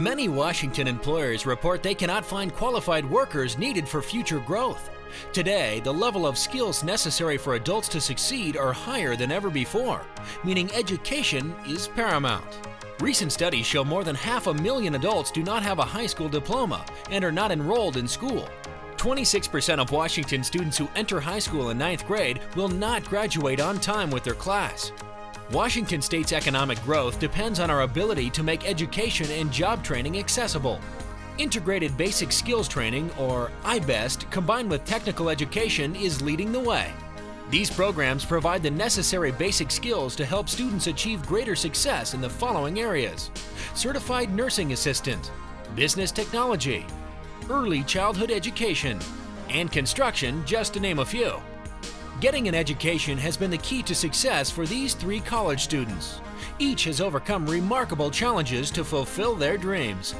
Many Washington employers report they cannot find qualified workers needed for future growth. Today, the level of skills necessary for adults to succeed are higher than ever before, meaning education is paramount. Recent studies show more than 500,000 adults do not have a high school diploma and are not enrolled in school. 26% of Washington students who enter high school in 9th grade will not graduate on time with their class. Washington State's economic growth depends on our ability to make education and job training accessible. Integrated Basic Skills Training, or IBEST, combined with technical education is leading the way. These programs provide the necessary basic skills to help students achieve greater success in the following areas: Certified Nursing Assistant, Business Technology, Early Childhood Education, and Construction, just to name a few. Getting an education has been the key to success for these 3 college students. Each has overcome remarkable challenges to fulfill their dreams.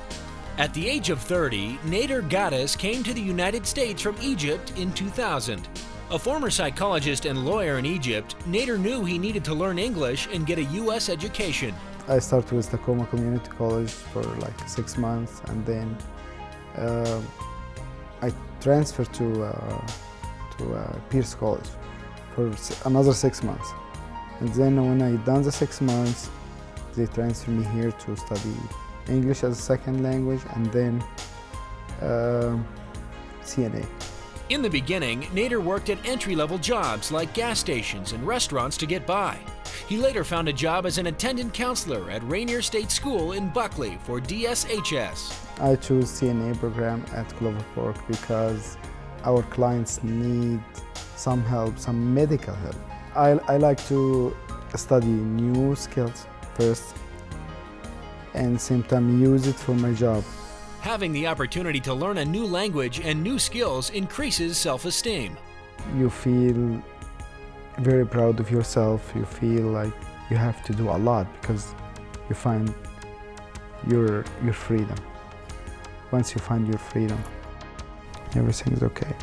At the age of 30, Nader Gaddis came to the United States from Egypt in 2000. A former psychologist and lawyer in Egypt, Nader knew he needed to learn English and get a U.S. education. I started with Tacoma Community College for like 6 months, and then I transferred to Pierce College for another 6 months. And then when I done the 6 months, they transferred me here to study English as a second language, and then CNA. In the beginning, Nader worked at entry-level jobs like gas stations and restaurants to get by. He later found a job as an attendant counselor at Rainier State School in Buckley for DSHS. I chose CNA program at Clover because our clients need some help, some medical help. I like to study new skills first and same time use it for my job. Having the opportunity to learn a new language and new skills increases self-esteem. You feel very proud of yourself. You feel like you have to do a lot because you find your freedom. Once you find your freedom, everything's okay.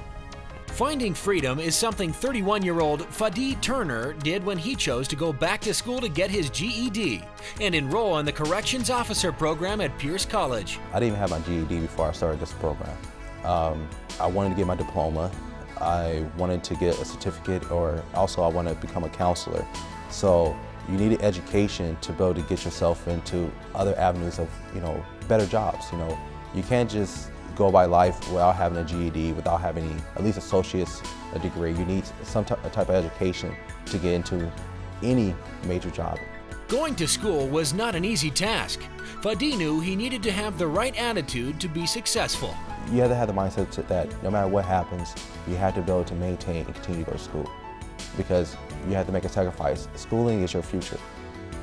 Finding freedom is something 31-year-old Fadi Turner did when he chose to go back to school to get his GED and enroll in the Corrections Officer program at Pierce College. I didn't even have my GED before I started this program. I wanted to get my diploma. I wanted to get a certificate, or also I wanted to become a counselor. So you needed education to be able to get yourself into other avenues of, better jobs. You can't just go by life without having a GED, without having at least associate's degree. You need some type of education to get into any major job. Going to school was not an easy task. Fadi knew he needed to have the right attitude to be successful. You have to have the mindset that no matter what happens, you have to be able to maintain and continue to go to school, because you have to make a sacrifice. Schooling is your future.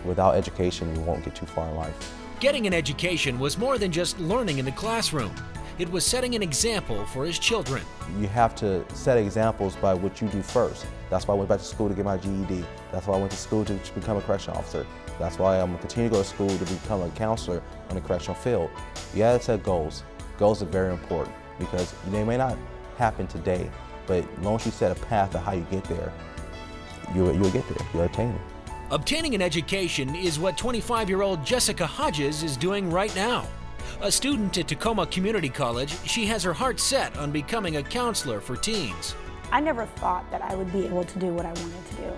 Without education, you won't get too far in life. Getting an education was more than just learning in the classroom. It was setting an example for his children. You have to set examples by what you do first. That's why I went back to school to get my GED. That's why I went to school to become a correctional officer. That's why I'm going to continue to go to school to become a counselor on the correctional field. You have to set goals. Goals are very important because they may not happen today, but as long as you set a path of how you get there, you'll get there, you'll attain it. Obtaining an education is what 25-year-old Jessica Hodges is doing right now. A student at Tacoma Community College, she has her heart set on becoming a counselor for teens. I never thought that I would be able to do what I wanted to do.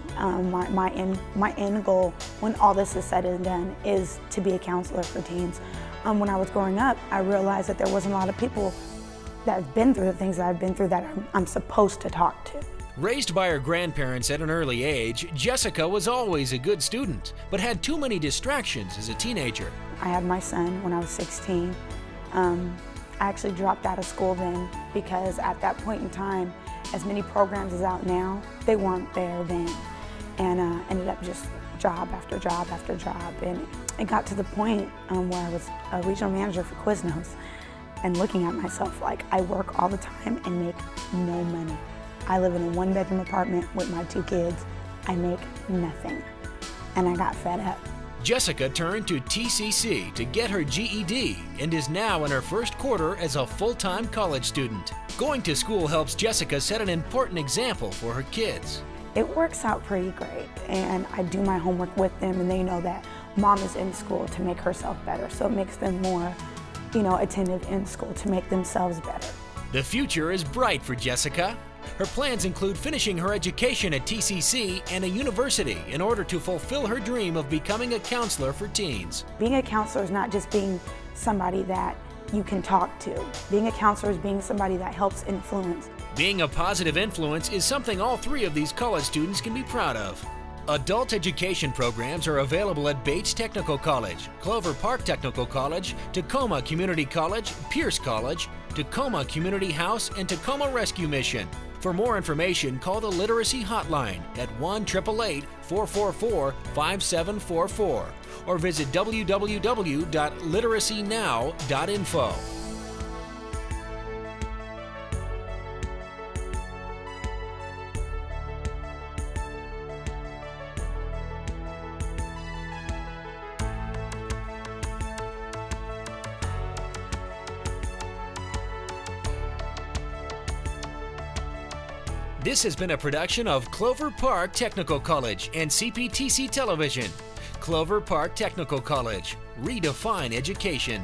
My end goal, when all this is said and done, is to be a counselor for teens. When I was growing up, I realized that there wasn't a lot of people that have been through the things that I've been through that I'm supposed to talk to. Raised by her grandparents at an early age, Jessica was always a good student, but had too many distractions as a teenager. I had my son when I was 16. I actually dropped out of school then because at that point in time, as many programs as out now, they weren't there then. And ended up just job after job after job. And it got to the point where I was a regional manager for Quiznos and looking at myself like I work all the time and make no money. I live in a 1-bedroom apartment with my 2 kids. I make nothing. And I got fed up. Jessica turned to TCC to get her GED and is now in her first quarter as a full-time college student. Going to school helps Jessica set an important example for her kids. It works out pretty great, and I do my homework with them, and they know that mom is in school to make herself better, so it makes them more attentive in school to make themselves better. The future is bright for Jessica. Her plans include finishing her education at TCC and a university in order to fulfill her dream of becoming a counselor for teens. Being a counselor is not just being somebody that you can talk to. Being a counselor is being somebody that helps influence. Being a positive influence is something all three of these college students can be proud of. Adult education programs are available at Bates Technical College, Clover Park Technical College, Tacoma Community College, Pierce College, Tacoma Community House, and Tacoma Rescue Mission. For more information, call the Literacy Hotline at 1-888-444-5744 or visit www.literacynow.info. This has been a production of Clover Park Technical College and CPTC Television. Clover Park Technical College. Redefine education.